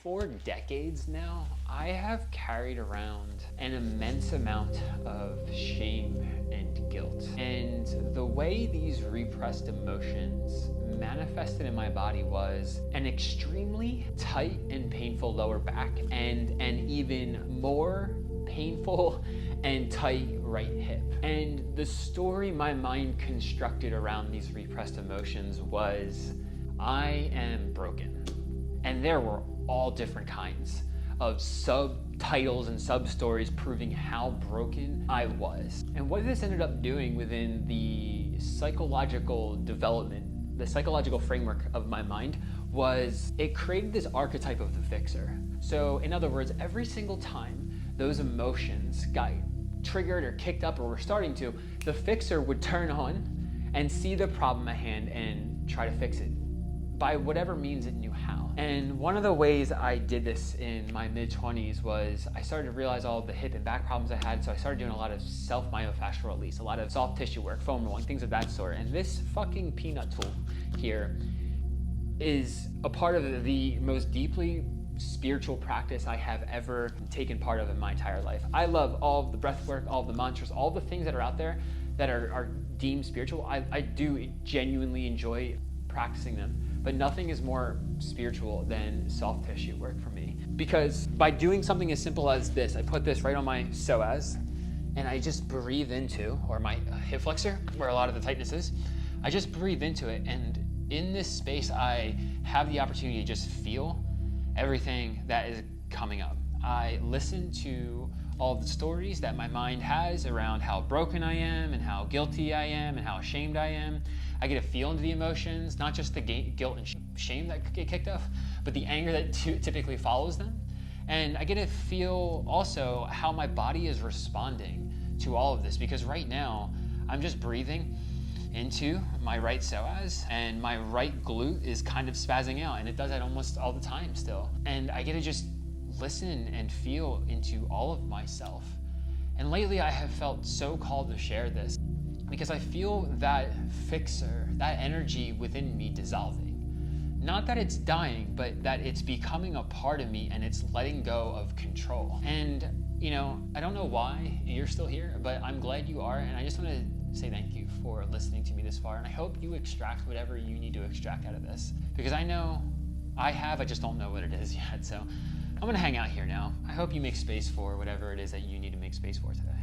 For decades now, I have carried around an immense amount of shame and guilt. And the way these repressed emotions manifested in my body was an extremely tight and painful lower back and an even more painful and tight right hip. And the story my mind constructed around these repressed emotions was, I am broken. And there were all different kinds of subtitles and sub-stories proving how broken I was. And what this ended up doing within the psychological development, the psychological framework of my mind, was it created this archetype of the fixer. So in other words, every single time those emotions got triggered or kicked up or were starting to, the fixer would turn on and see the problem at hand and try to fix it by whatever means it knew how. And one of the ways I did this in my mid-20s was I started to realize all the hip and back problems I had, so I started doing a lot of self-myofascial release, a lot of soft tissue work, foam rolling, things of that sort. And this fucking peanut tool here is a part of the most deeply spiritual practice I have ever taken part of in my entire life. I love all of the breath work, all of the mantras, all the things that are out there that are deemed spiritual. I do genuinely enjoy practicing them. But nothing is more spiritual than soft tissue work for me. Because by doing something as simple as this, I put this right on my psoas and I just breathe into, or my hip flexor, where a lot of the tightness is, I just breathe into it. And in this space, I have the opportunity to just feel everything that is coming up. I listen to all the stories that my mind has around how broken I am and how guilty I am and how ashamed I am. I get to feel into the emotions, not just the guilt and shame that get kicked off, but the anger that typically follows them. And I get to feel also how my body is responding to all of this, because right now I'm just breathing into my right psoas and my right glute is kind of spazzing out, and it does that almost all the time still. And I get to just listen and feel into all of myself. And lately I have felt so called to share this because I feel that fixer, that energy within me dissolving. Not that it's dying, but that it's becoming a part of me and it's letting go of control. And you know, I don't know why you're still here, but I'm glad you are. And I just want to say thank you for listening to me this far. And I hope you extract whatever you need to extract out of this, because I know I just don't know what it is yet. So I'm gonna hang out here now. I hope you make space for whatever it is that you need to make space for today.